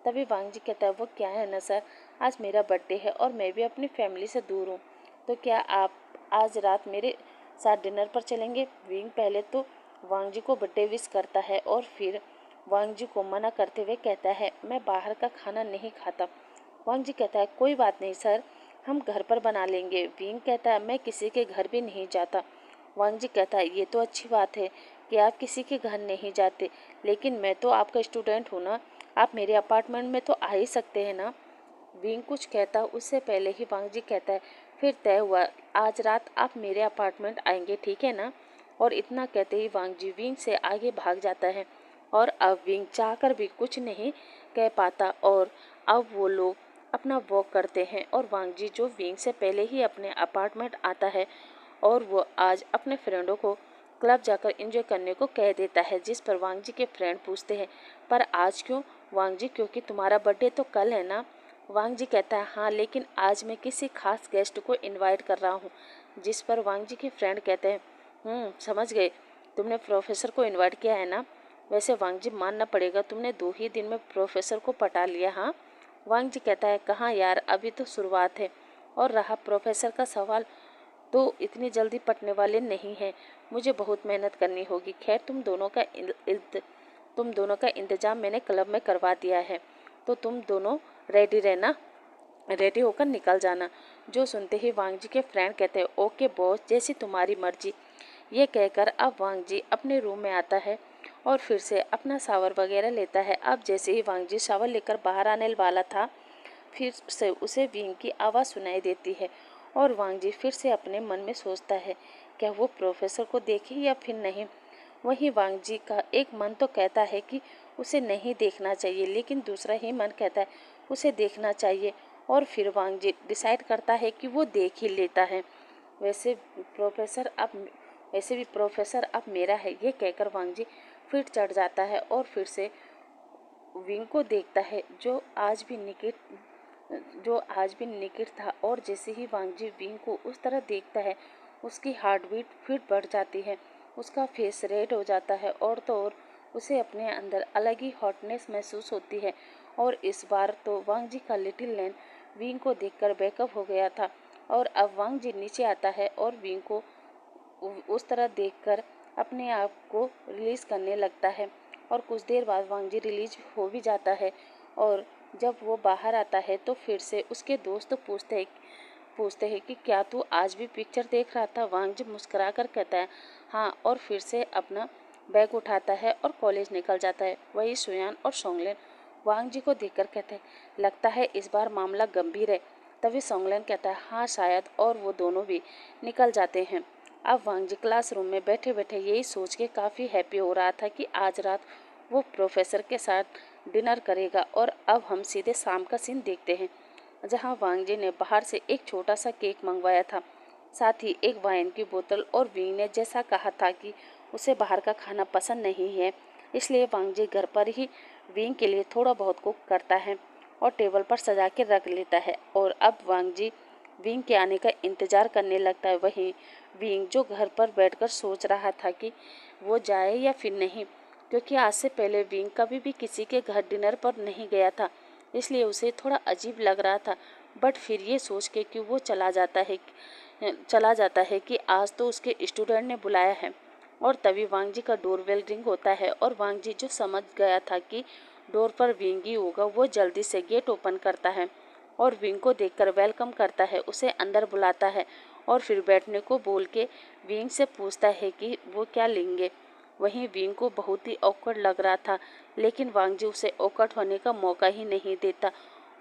तभी वांग जी कहता है वो क्या है ना सर, आज मेरा बर्थडे है और मैं भी अपनी फैमिली से दूर हूँ, तो क्या आप आज रात मेरे साथ डिनर पर चलेंगे? विंग पहले तो वांग जी को बर्थडे विश करता है और फिर वांग जी को मना करते हुए कहता है मैं बाहर का खाना नहीं खाता। वांग जी कहता है कोई बात नहीं सर, हम घर पर बना लेंगे। विंग कहता है मैं किसी के घर भी नहीं जाता। वांग जी कहता है ये तो अच्छी बात है कि आप किसी के घर नहीं जाते, लेकिन मैं तो आपका स्टूडेंट हूँ ना, आप मेरे अपार्टमेंट में तो आ ही सकते हैं ना। विंग कुछ कहता उससे पहले ही वांग जी कहता है फिर तय हुआ, आज रात आप मेरे अपार्टमेंट आएंगे, ठीक है ना? और इतना कहते ही वांग जी विंग से आगे भाग जाता है और अब विंग चाहकर भी कुछ नहीं कह पाता और अब वो लोग अपना वॉक करते हैं और वांग जी जो विंग से पहले ही अपने अपार्टमेंट आता है और वो आज अपने फ्रेंडों को क्लब जाकर एंजॉय करने को कह देता है। जिस पर वांग जी के फ्रेंड पूछते हैं पर आज क्यों? वांग जी क्योंकि तुम्हारा बर्थडे तो कल है ना। वांग जी कहता है हाँ, लेकिन आज मैं किसी खास गेस्ट को इनवाइट कर रहा हूँ। जिस पर वांग जी के फ्रेंड कहते हैं समझ गए, तुमने प्रोफेसर को इनवाइट किया है ना। वैसे वांग जी मानना पड़ेगा तुमने 2 ही दिन में प्रोफेसर को पटा लिया। हाँ, वांग जी कहता है कहाँ यार, अभी तो शुरुआत है और रहा प्रोफेसर का सवाल तो इतनी जल्दी पटने वाले नहीं हैं, मुझे बहुत मेहनत करनी होगी। खैर तुम दोनों का इंतजाम मैंने क्लब में करवा दिया है, तो तुम दोनों रेडी रहना, रेडी होकर निकल जाना। जो सुनते ही वांग जी के फ्रेंड कहते हैं ओके बॉस, जैसी तुम्हारी मर्जी। ये कहकर अब वांग जी अपने रूम में आता है और फिर से अपना शावर वगैरह लेता है। अब जैसे ही वांग जी शावर लेकर बाहर आने वाला था फिर से उसे विंग की आवाज़ सुनाई देती है और वांग जी फिर से अपने मन में सोचता है क्या वो प्रोफेसर को देखे या फिर नहीं। वहीं वांग जी का एक मन तो कहता है कि उसे नहीं देखना चाहिए, लेकिन दूसरा ही मन कहता है उसे देखना चाहिए और फिर वांग जी डिसाइड करता है कि वो देख ही लेता है। वैसे भी प्रोफेसर अब मेरा है, ये कहकर वांग जी फिर चढ़ जाता है और फिर से विंग को देखता है जो आज भी निकिट था और जैसे ही वांग जी विंग को उस तरह देखता है उसकी हार्ट बीट फिर बढ़ जाती है, उसका फेस रेड हो जाता है और तो और उसे अपने अंदर अलग ही हॉटनेस महसूस होती है। और इस बार तो वांग जी का लिटिल लैन विंग को देखकर बैकअप हो गया था और अब वांग जी नीचे आता है और विंग को उस तरह देखकर अपने आप को रिलीज़ करने लगता है और कुछ देर बाद वांग जी रिलीज हो भी जाता है। और जब वो बाहर आता है तो फिर से उसके दोस्त पूछते हैं कि क्या तू आज भी पिक्चर देख रहा था? वांग जी मुस्कुरा कर कहता है हाँ, और फिर से अपना बैग उठाता है और कॉलेज निकल जाता है। वही सुयान और सोंगलेन वांग जी को देखकर कहते हैं लगता है इस बार मामला गंभीर है। तभी सोंगलेन कहता है हाँ शायद, और वो दोनों भी निकल जाते हैं। अब वांग जी क्लासरूम में बैठे बैठे यही सोच के काफ़ी हैप्पी हो रहा था कि आज रात वो प्रोफेसर के साथ डिनर करेगा। और अब हम सीधे शाम का सीन देखते हैं, जहां वांग जी ने बाहर से एक छोटा सा केक मंगवाया था, साथ ही एक वाइन की बोतल। और विंग ने जैसा कहा था कि उसे बाहर का खाना पसंद नहीं है, इसलिए वांग जी घर पर ही विंग के लिए थोड़ा बहुत कुक करता है और टेबल पर सजा के रख लेता है। और अब वांग जी विंग के आने का इंतज़ार करने लगता है। वहीं विंग जो घर पर बैठकर सोच रहा था कि वो जाए या फिर नहीं, क्योंकि आज से पहले विंग कभी भी किसी के घर डिनर पर नहीं गया था, इसलिए उसे थोड़ा अजीब लग रहा था। बट फिर ये सोच के कि वो चला जाता है कि आज तो उसके स्टूडेंट ने बुलाया है। और तभी वांग जी का डोरबेल रिंग होता है और वांग जी जो समझ गया था कि डोर पर विंग ही होगा, वो जल्दी से गेट ओपन करता है और विंग को देखकर वेलकम करता है, उसे अंदर बुलाता है और फिर बैठने को बोल के विंग से पूछता है कि वो क्या लेंगे। वहीं विंग को बहुत ही ऑकवर्ड लग रहा था, लेकिन वांग जी उसे ऑकवर्ड होने का मौका ही नहीं देता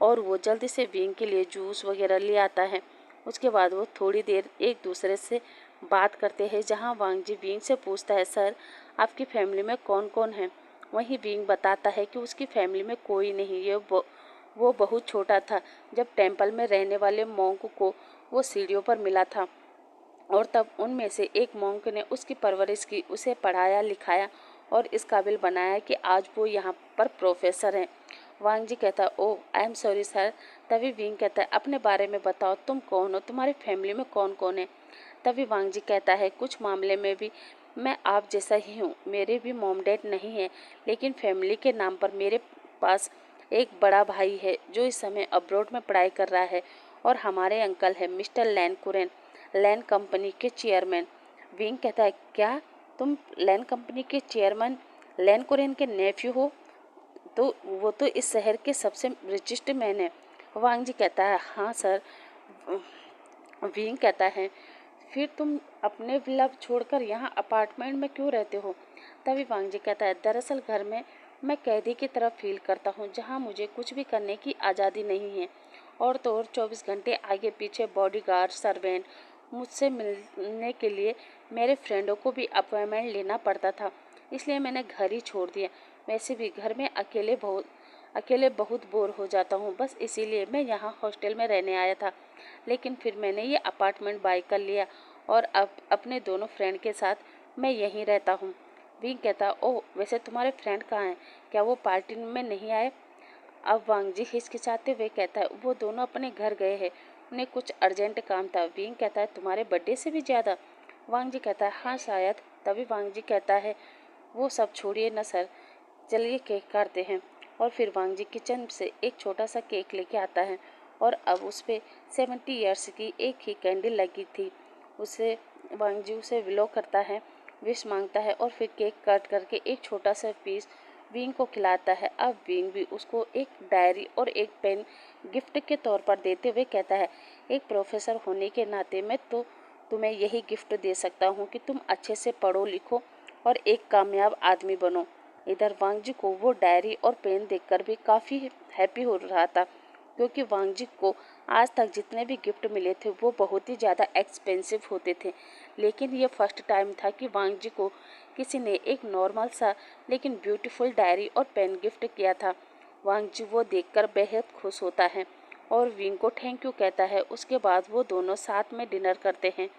और वो जल्दी से विंग के लिए जूस वगैरह ले आता है। उसके बाद वो थोड़ी देर एक दूसरे से बात करते हैं, जहां वांग जी विंग से पूछता है, सर आपकी फैमिली में कौन कौन है। वहीं विंग बताता है कि उसकी फैमिली में कोई नहीं है, वो बहुत छोटा था जब टेम्पल में रहने वाले मॉन्क को वो सीढ़ियों पर मिला था और तब उनमें से एक मॉन्क ने उसकी परवरिश की, उसे पढ़ाया लिखाया और इस काबिल बनाया कि आज वो यहाँ पर प्रोफेसर हैं। वांग जी कहता है, oh I am sorry sir. तभी विंग कहता है, अपने बारे में बताओ, तुम कौन हो, तुम्हारी फैमिली में कौन कौन है। तभी वांग जी कहता है, कुछ मामले में भी मैं आप जैसा ही हूँ, मेरे भी मॉम डैड नहीं है, लेकिन फैमिली के नाम पर मेरे पास एक बड़ा भाई है जो इस समय अब्रॉड में पढ़ाई कर रहा है और हमारे अंकल है मिस्टर लैन कुरेन, लैन कंपनी के चेयरमैन। विंग कहता है, क्या तुम लैन कंपनी के चेयरमैन लैन कुरेन के नेफ्यू हो? तो वो तो इस शहर के सबसे रिचेस्ट मैन है। वांग जी कहता है, हाँ सर। विंग कहता है, फिर तुम अपने विला छोड़कर यहाँ अपार्टमेंट में क्यों रहते हो? तभी वांग जी कहता है, दरअसल घर में मैं कैदी की तरह फील करता हूँ, जहाँ मुझे कुछ भी करने की आज़ादी नहीं है। और तो और 24 घंटे आगे पीछे बॉडीगार्ड सर्वेंट, मुझसे मिलने के लिए मेरे फ्रेंडों को भी अपॉइंटमेंट लेना पड़ता था, इसलिए मैंने घर ही छोड़ दिया। वैसे भी घर में अकेले बहुत बोर हो जाता हूँ, बस इसीलिए मैं यहाँ हॉस्टल में रहने आया था। लेकिन फिर मैंने ये अपार्टमेंट बाय कर लिया और अब अपने दोनों फ्रेंड के साथ मैं यहीं रहता हूँ। विंग कहता, ओह वैसे तुम्हारे फ्रेंड कहाँ हैं, क्या वो पार्टी में नहीं आए? अब वांग जी हिचकिचाते हुए कहता है, वो दोनों अपने घर गए हैं, उन्हें कुछ अर्जेंट काम था। विंग कहता है, तुम्हारे बर्थडे से भी ज़्यादा? वांग जी कहता है, हाँ शायद। तभी वांग जी कहता है, वो सब छोड़िए ना सर, चलिए केक काटते हैं। और फिर वांग जी किचन से एक छोटा सा केक लेके आता है और अब उस पर 70 ईयर्स की एक ही कैंडल लगी थी। वांग जी उसे विलो करता है, विश मांगता है और फिर केक कट करके एक छोटा सा पीस विंग को खिलाता है। अब विंग भी उसको एक डायरी और एक पेन गिफ्ट के तौर पर देते हुए कहता है, एक प्रोफेसर होने के नाते मैं तो तुम्हें यही गिफ्ट दे सकता हूँ कि तुम अच्छे से पढ़ो लिखो और एक कामयाब आदमी बनो। इधर वांग जी को वो डायरी और पेन देखकर भी काफ़ी हैप्पी हो रहा था, क्योंकि वांग जी को आज तक जितने भी गिफ्ट मिले थे वो बहुत ही ज़्यादा एक्सपेंसिव होते थे, लेकिन ये फर्स्ट टाइम था कि वांग जी को किसी ने एक नॉर्मल सा लेकिन ब्यूटीफुल डायरी और पेन गिफ्ट किया था। वांग जी वो देखकर बेहद खुश होता है और विंग को थैंक यू कहता है। उसके बाद वो दोनों साथ में डिनर करते हैं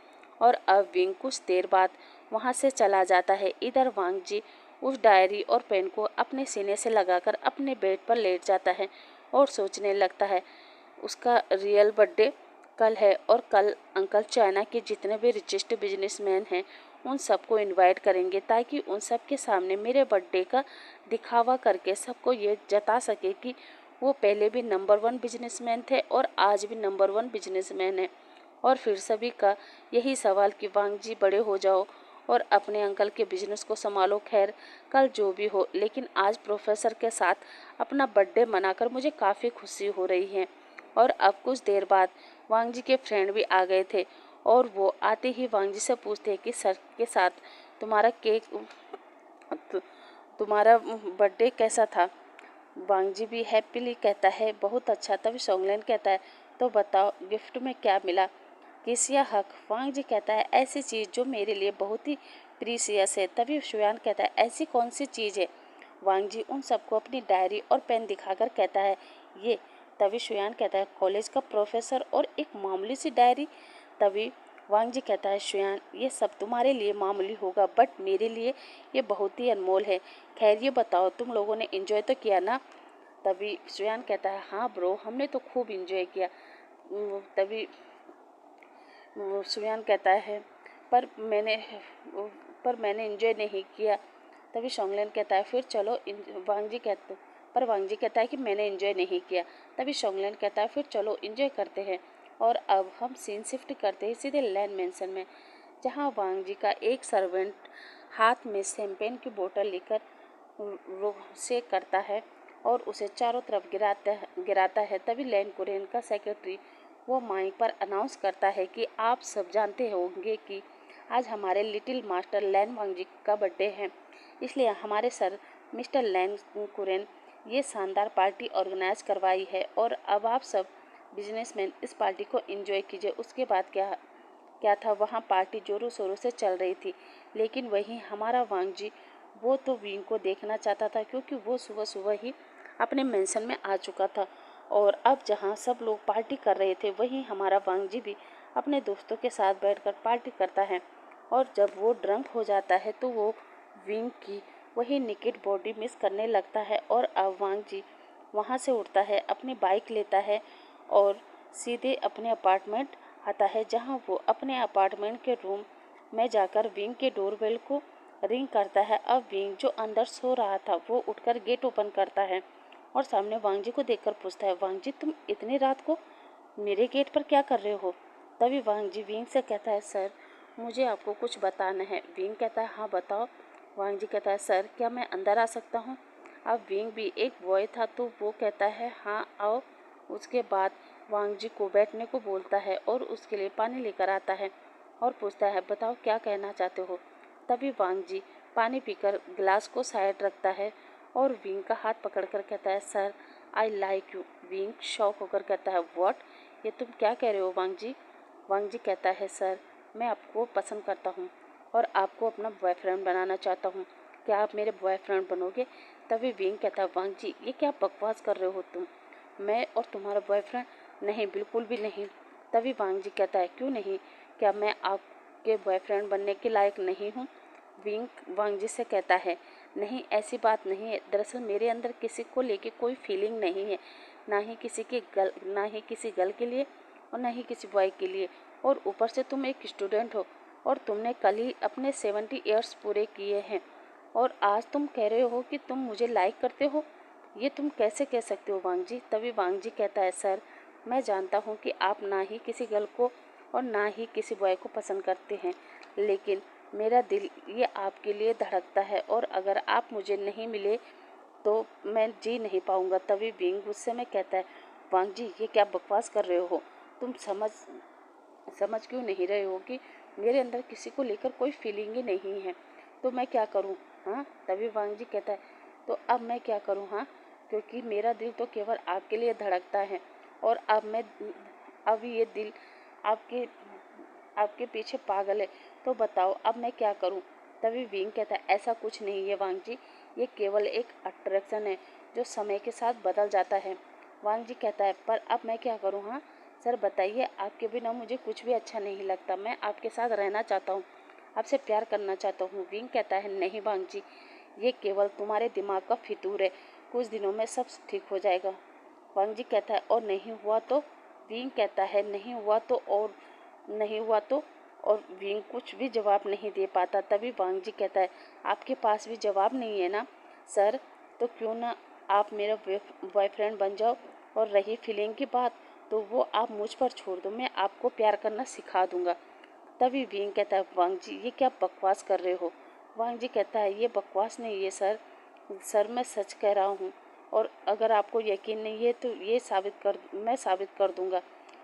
और अब विंग कुछ देर बाद वहाँ से चला जाता है। इधर वांग जी उस डायरी और पेन को अपने सीने से लगाकर अपने बेड पर लेट जाता है और सोचने लगता है, उसका रियल बर्थडे कल है और कल अंकल चाइना के जितने भी रिचेस्ट बिजनेसमैन हैं उन सबको इनवाइट करेंगे, ताकि उन सब के सामने मेरे बर्थडे का दिखावा करके सबको ये जता सके कि वो पहले भी नंबर 1 बिजनेसमैन थे और आज भी नंबर 1 बिजनेसमैन हैं। और फिर सभी का यही सवाल कि वांग जी बड़े हो जाओ और अपने अंकल के बिजनेस को संभालो। खैर कल जो भी हो, लेकिन आज प्रोफेसर के साथ अपना बर्थडे मनाकर मुझे काफ़ी खुशी हो रही है। और अब कुछ देर बाद वांग जी के फ्रेंड भी आ गए थे और वो आते ही वांग जी से पूछते हैं कि सर के साथ तुम्हारा तुम्हारा बर्थडे कैसा था? वांग जी भी हैप्पीली कहता है, बहुत अच्छा। तभी सोंगलेन कहता है, तो बताओ गिफ्ट में क्या मिला? किस या हक? वांग जी कहता है, ऐसी चीज़ जो मेरे लिए बहुत ही प्रीसियस है। तभी शुयान कहता है, ऐसी कौन सी चीज़ है? वांग जी उन सबको अपनी डायरी और पेन दिखाकर कहता है, ये। तभी शुयान कहता है, कॉलेज का प्रोफेसर और एक मामूली सी डायरी। तभी वांग जी कहता है, शुयान ये सब तुम्हारे लिए मामूली होगा, बट मेरे लिए ये बहुत ही अनमोल है। खैर ये बताओ, तुम लोगों ने एंजॉय तो किया ना? तभी शुयान कहता है, हाँ ब्रो, हमने तो खूब एंजॉय किया। तभी शुयान कहता है, पर मैंने पर मैंने एंजॉय नहीं किया। तभी शोंगलेन कहता है, फिर चलो। वांग जी कहता है कि मैंने एंजॉय नहीं किया। तभी शोंगलेन कहता है, फिर चलो एंजॉय करते हैं। और अब हम सीन शिफ्ट करते हैं सीधे लैंड मैंसन में, जहाँ वांग जी का एक सर्वेंट हाथ में शैंपेन की बोतल लेकर से करता है और उसे चारों तरफ गिराता है। तभी लैंड कुरेन का सेक्रेटरी वो माइक पर अनाउंस करता है कि आप सब जानते होंगे कि आज हमारे लिटिल मास्टर लैन वांग जी का बर्थडे है, इसलिए हमारे सर मिस्टर लैन कुरेन ये शानदार पार्टी ऑर्गेनाइज करवाई है और अब आप सब बिजनेसमैन इस पार्टी को एंजॉय कीजिए। उसके बाद क्या था, वहाँ पार्टी जोरों शोरों से चल रही थी, लेकिन वहीं हमारा वांग जी वो तो विंग को देखना चाहता था, क्योंकि वो सुबह सुबह ही अपने मेंशन में आ चुका था। और अब जहाँ सब लोग पार्टी कर रहे थे, वहीं हमारा वांग जी भी अपने दोस्तों के साथ बैठकर पार्टी करता है। और जब वो ड्रंक हो जाता है तो वो विंग की वही निकेट बॉडी मिस करने लगता है। और अब वांग जी वहाँ से उठता है, अपनी बाइक लेता है और सीधे अपने अपार्टमेंट आता है, जहाँ वो अपने अपार्टमेंट के रूम में जाकर विंग के डोरबेल को रिंग करता है। अब विंग जो अंदर सो रहा था वो उठकर गेट ओपन करता है और सामने वांग जी को देखकर पूछता है, वांग जी तुम इतनी रात को मेरे गेट पर क्या कर रहे हो? तभी वांग जी विंग से कहता है, सर मुझे आपको कुछ बताना है। विंग कहता है, हाँ बताओ। वांग जी कहता है, सर क्या मैं अंदर आ सकता हूँ? अब विंग भी एक बॉय था तो वो कहता है, हाँ आओ। उसके बाद वांग जी को बैठने को बोलता है और उसके लिए पानी लेकर आता है और पूछता है, बताओ क्या कहना चाहते हो? तभी वांग जी पानी पीकर गिलास को साइड रखता है और विंग का हाथ पकड़कर कहता है, sir I like you. Wing shock होकर कहता है, व्हाट? ये तुम क्या कह रहे हो वांग जी? वांग जी कहता है, सर मैं आपको पसंद करता हूँ और आपको अपना बॉयफ्रेंड बनाना चाहता हूँ। क्या आप मेरे बॉयफ्रेंड बनोगे? तभी विंग कहता है, वांग जी ये क्या बकवास कर रहे हो तुम? मैं और तुम्हारा बॉयफ्रेंड? नहीं, बिल्कुल भी नहीं। तभी वांग जी कहता है, क्यों नहीं? क्या मैं आपके बॉयफ्रेंड बनने के लायक नहीं हूँ? विंग वांग जी से कहता है, नहीं ऐसी बात नहीं है। दरअसल मेरे अंदर किसी को लेके कोई फीलिंग नहीं है, ना ही किसी गर्ल के लिए और ना ही किसी बॉय के लिए। और ऊपर से तुम एक स्टूडेंट हो और तुमने कल ही अपने 70 ईयर्स पूरे किए हैं और आज तुम कह रहे हो कि तुम मुझे लाइक करते हो। ये तुम कैसे कह सकते हो वांग जी? तभी वांग जी कहता है, सर मैं जानता हूँ कि आप ना ही किसी गर्ल को और ना ही किसी बॉय को पसंद करते हैं, लेकिन मेरा दिल ये आपके लिए धड़कता है और अगर आप मुझे नहीं मिले तो मैं जी नहीं पाऊंगा। तभी विंग गुस्से में कहता है, वांग जी ये क्या बकवास कर रहे हो? तुम समझ क्यों नहीं रहे हो कि मेरे अंदर किसी को लेकर कोई फीलिंग ही नहीं है? तो मैं क्या करूं? हाँ? तभी वांग जी कहता है, तो अब मैं क्या करूं? हाँ, क्योंकि मेरा दिल तो केवल आपके लिए धड़कता है और अब ये दिल आपके आपके पीछे पागल है। तो बताओ अब मैं क्या करूं? तभी विंग कहता है, ऐसा कुछ नहीं है वांग जी, ये केवल एक अट्रैक्शन है जो समय के साथ बदल जाता है। वांग जी कहता है, पर अब मैं क्या करूं? हाँ सर बताइए, आपके बिना मुझे कुछ भी अच्छा नहीं लगता। मैं आपके साथ रहना चाहता हूँ, आपसे प्यार करना चाहता हूँ। विंग कहता है, नहीं वांग जी, ये केवल तुम्हारे दिमाग का फितूर है, कुछ दिनों में सब ठीक हो जाएगा। वांग जी कहता है, और नहीं हुआ तो? विंग कहता है, नहीं हुआ तो? और विंग कुछ भी जवाब नहीं दे पाता। तभी वांग जी कहता है, आपके पास भी जवाब नहीं है ना सर? तो क्यों ना आप मेरा बॉयफ्रेंड बन जाओ। और रही फीलिंग की बात, तो वो आप मुझ पर छोड़ दो, मैं आपको प्यार करना सिखा दूंगा। तभी विंग कहता है, वांग जी ये क्या बकवास कर रहे हो? वांग जी कहता है, ये बकवास नहीं है सर मैं सच कह रहा हूँ और अगर आपको यकीन नहीं है तो मैं साबित कर दूंगा।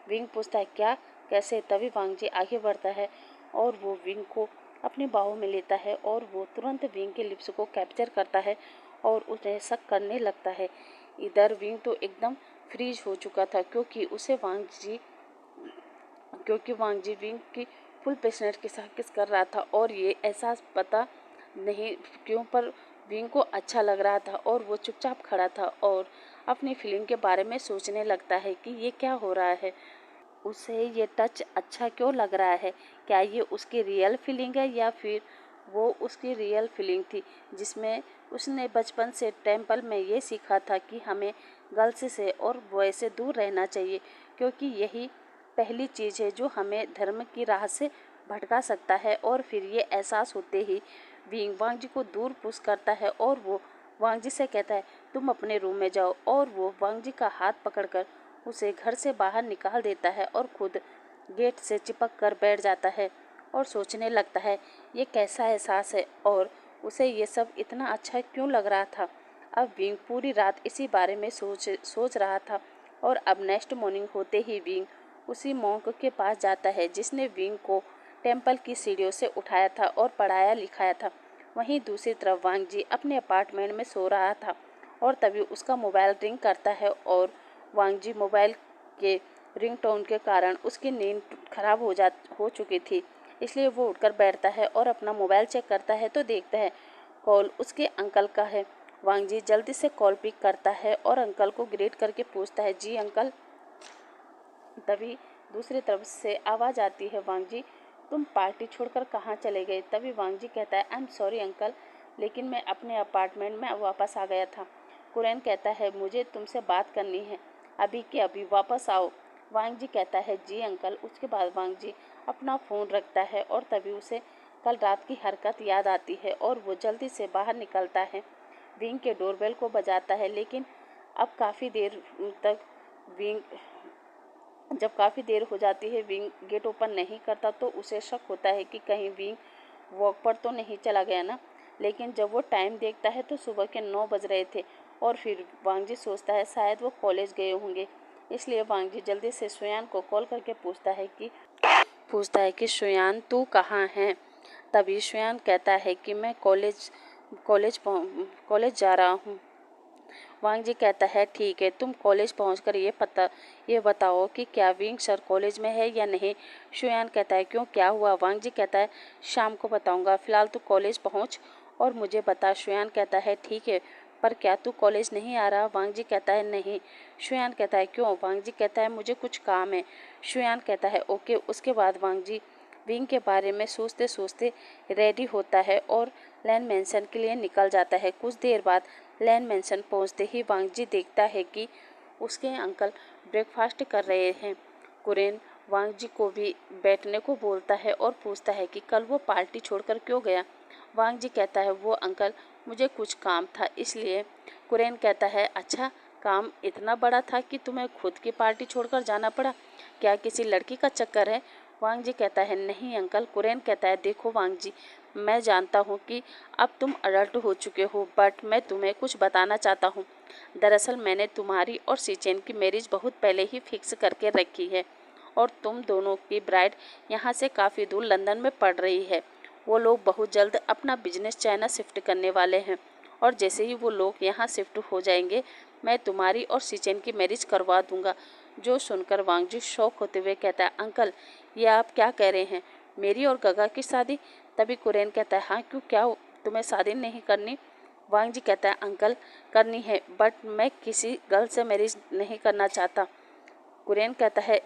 विंग पूछता है, क्या? कैसे? तभी वांग जी आगे बढ़ता है और वो विंग को अपनी बाहों में लेता है और वो तुरंत विंग के लिप्स को कैप्चर करता है और उसे शक करने लगता है। इधर विंग तो एकदम फ्रीज हो चुका था, क्योंकि वांग जी विंग की फुल पैशनेट के साथ किस कर रहा था और ये एहसास पता नहीं क्यों पर विंग को अच्छा लग रहा था और वो चुपचाप खड़ा था और अपनी फीलिंग के बारे में सोचने लगता है कि ये क्या हो रहा है, उसे ये टच अच्छा क्यों लग रहा है, क्या ये उसकी रियल फीलिंग है या फिर वो उसकी रियल फीलिंग थी जिसमें उसने बचपन से टेम्पल में ये सीखा था कि हमें गर्ल्स से और बॉय से दूर रहना चाहिए, क्योंकि यही पहली चीज़ है जो हमें धर्म की राह से भटका सकता है। और फिर ये एहसास होते ही विंग वांग जी को दूर पुश करता है और वो वांग जी से कहता है तुम अपने रूम में जाओ, और वो वांग जी का हाथ पकड़कर उसे घर से बाहर निकाल देता है और खुद गेट से चिपक कर बैठ जाता है और सोचने लगता है ये कैसा एहसास है और उसे ये सब इतना अच्छा क्यों लग रहा था। अब विंग पूरी रात इसी बारे में सोच रहा था और अब नेक्स्ट मॉर्निंग होते ही विंग उसी मॉन्क के पास जाता है जिसने विंग को टेम्पल की सीढ़ियों से उठाया था और पढ़ाया लिखाया था। वहीं दूसरी तरफ वांग जी अपने अपार्टमेंट में सो रहा था और तभी उसका मोबाइल रिंग करता है और वांग जी मोबाइल के रिंगटोन के कारण उसकी नींद खराब हो चुकी थी, इसलिए वो उठकर बैठता है और अपना मोबाइल चेक करता है तो देखता है कॉल उसके अंकल का है। वांग जी जल्दी से कॉल पिक करता है और अंकल को ग्रीट करके पूछता है जी अंकल। तभी दूसरी तरफ से आवाज़ आती है वांग जी तुम पार्टी छोड़कर कहाँ चले गए। तभी वांग जी कहता है आई एम सॉरी अंकल, लेकिन मैं अपने अपार्टमेंट में वापस आ गया था। कुरैन कहता है मुझे तुमसे बात करनी है, अभी के अभी वापस आओ। वांग जी कहता है जी अंकल। उसके बाद वांग जी अपना फ़ोन रखता है और तभी उसे कल रात की हरकत याद आती है और वो जल्दी से बाहर निकलता है। विंग के डोरबेल को बजाता है, लेकिन अब काफ़ी देर तक विंग जब काफ़ी देर हो जाती है विंग गेट ओपन नहीं करता तो उसे शक होता है कि कहीं विंग वॉक पर तो नहीं चला गया ना। लेकिन जब वो टाइम देखता है तो सुबह के 9 बज रहे थे और फिर वांग जी सोचता है शायद वो कॉलेज गए होंगे, इसलिए वांग जी जल्दी से शुयान को कॉल करके पूछता है कि शुयान तू कहाँ है। तभी शुयान कहता है कि मैं कॉलेज जा रहा हूँ। वांग जी कहता है ठीक है, तुम कॉलेज पहुंचकर ये बताओ कि क्या विंग सर कॉलेज में है या नहीं। शुयान कहता है क्यों क्या हुआ। वांग जी कहता है शाम को बताऊंगा, फिलहाल तू कॉलेज पहुंच और मुझे बता। शुयान कहता है ठीक है, पर क्या तू कॉलेज नहीं आ रहा। वांग जी कहता है नहीं। शुयान कहता है क्यों। वांग जी कहता है मुझे कुछ काम है। शुयान कहता है ओके। उसके बाद वांग जी विंग के बारे में सोचते सोचते रेडी होता है और लैन मेंशन के लिए निकल जाता है। कुछ देर बाद लैन मेंशन पहुंचते ही वांग जी देखता है कि उसके अंकल ब्रेकफास्ट कर रहे हैं। कुरेन वांग जी को भी बैठने को बोलता है और पूछता है कि कल वो पार्टी छोड़कर क्यों गया। वांग जी कहता है वो अंकल मुझे कुछ काम था इसलिए। कुरेन कहता है अच्छा, काम इतना बड़ा था कि तुम्हें खुद की पार्टी छोड़कर जाना पड़ा, क्या किसी लड़की का चक्कर है। वांग जी कहता है नहीं अंकल। कुरेन कहता है देखो वांग जी, मैं जानता हूँ कि अब तुम अडल्ट हो चुके हो, बट मैं तुम्हें कुछ बताना चाहता हूँ। दरअसल मैंने तुम्हारी और सीचेन की मैरिज बहुत पहले ही फिक्स करके रखी है और तुम दोनों की ब्राइड यहाँ से काफ़ी दूर लंदन में पड़ रही है। वो लोग बहुत जल्द अपना बिजनेस चाइना शिफ्ट करने वाले हैं और जैसे ही वो लोग यहाँ शिफ्ट हो जाएंगे मैं तुम्हारी और सीचेन की मैरिज करवा दूंगा। जो सुनकर वांग जी शौक होते हुए कहता है अंकल ये आप क्या कह रहे हैं, मेरी और गगा की शादी। तभी कुरेन कहता है हाँ क्यों, क्या तुम्हें शादी नहीं करनी। वांग जी कहता है अंकल करनी है, बट मैं किसी गर्ल से मैरिज नहीं करना चाहता। कुरेन कहता है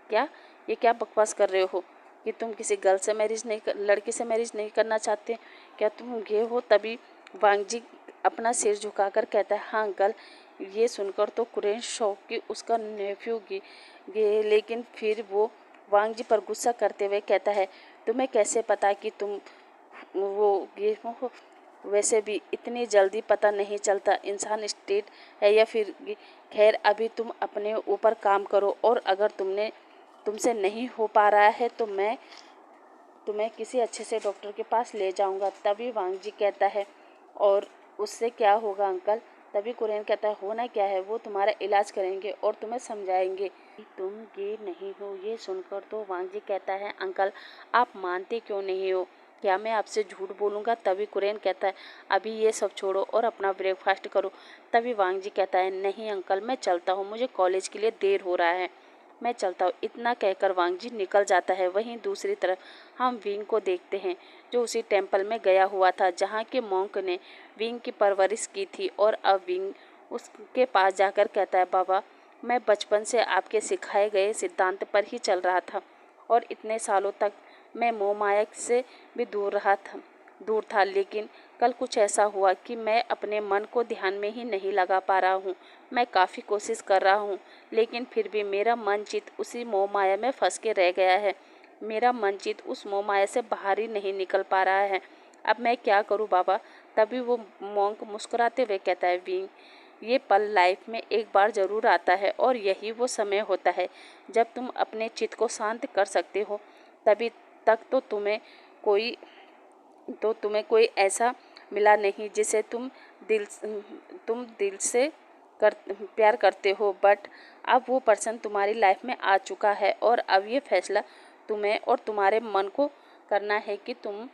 क्या, ये क्या बकवास कर रहे हो कि तुम किसी गर्ल से लड़की से मैरिज नहीं करना चाहते, क्या तुम गे हो। तभी वांग जी अपना सिर झुकाकर कहता है हाँ अंकल। ये सुनकर तो कुरेन शौक की उसका नेफ्यू गे, लेकिन फिर वो वांग जी पर गुस्सा करते हुए कहता है तुम्हें कैसे पता कि तुम वो ये हो। वैसे भी इतनी जल्दी पता नहीं चलता इंसान स्टेट है या फिर खैर अभी तुम अपने ऊपर काम करो और अगर तुमसे नहीं हो पा रहा है तो मैं तुम्हें किसी अच्छे से डॉक्टर के पास ले जाऊंगा। तभी वांग जी कहता है और उससे क्या होगा अंकल। तभी कुरेन कहता है होना क्या है, वो तुम्हारा इलाज करेंगे और तुम्हें समझाएंगे कि तुम गे नहीं हो। ये सुनकर तो वांग जी कहता है अंकल आप मानते क्यों नहीं हो, क्या मैं आपसे झूठ बोलूँगा। तभी कुरेन कहता है अभी ये सब छोड़ो और अपना ब्रेकफास्ट करो। तभी वांग जी कहता है नहीं अंकल मैं चलता हूँ, मुझे कॉलेज के लिए देर हो रहा है, मैं चलता हूँ। इतना कहकर वांग जी निकल जाता है। वहीं दूसरी तरफ हम विंग को देखते हैं जो उसी टेम्पल में गया हुआ था जहाँ के मॉन्क ने विंग की परवरिश की थी। और अब विंग उसके पास जाकर कहता है, बाबा मैं बचपन से आपके सिखाए गए सिद्धांत पर ही चल रहा था और इतने सालों तक मैं मोह माया से भी दूर था, लेकिन कल कुछ ऐसा हुआ कि मैं अपने मन को ध्यान में ही नहीं लगा पा रहा हूँ। मैं काफ़ी कोशिश कर रहा हूँ, लेकिन फिर भी मेरा मन चित उसी मोह माया में फंस के रह गया है। मेरा मन चित उस मोह माया से बाहर ही नहीं निकल पा रहा है। अब मैं क्या करूँ बाबा? तभी वो मॉन्क मुस्कुराते हुए कहता है, विंग ये पल लाइफ में एक बार ज़रूर आता है और यही वो समय होता है जब तुम अपने चित्त को शांत कर सकते हो। तभी तक तो तुम्हें कोई ऐसा मिला नहीं जिसे तुम दिल से प्यार करते हो, बट अब वो पर्सन तुम्हारी लाइफ में आ चुका है और अब ये फैसला तुम्हें और तुम्हारे मन को करना है कि तुम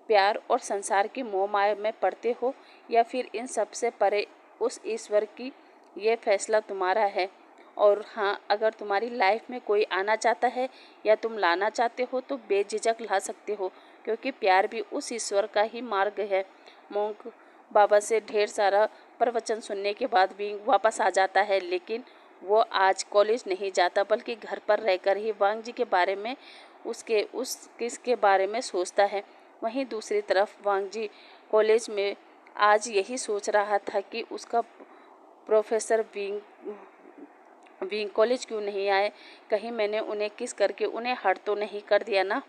प्यार और संसार की मोह माया में पड़ते हो या फिर इन सब से परे उस ईश्वर की। ये फैसला तुम्हारा है। और हाँ, अगर तुम्हारी लाइफ में कोई आना चाहता है या तुम लाना चाहते हो तो बेझिझक ला सकते हो, क्योंकि प्यार भी उस ईश्वर का ही मार्ग है। मोंक बाबा से ढेर सारा प्रवचन सुनने के बाद भी वापस आ जाता है, लेकिन वो आज कॉलेज नहीं जाता बल्कि घर पर रहकर ही वांग जी के बारे में उस किस के बारे में सोचता है। वहीं दूसरी तरफ वांग जी कॉलेज में आज यही सोच रहा था कि उसका प्रोफेसर विंग कॉलेज क्यों नहीं आए, कहीं मैंने उन्हें किस करके उन्हें हर्ट तो नहीं कर दिया ना।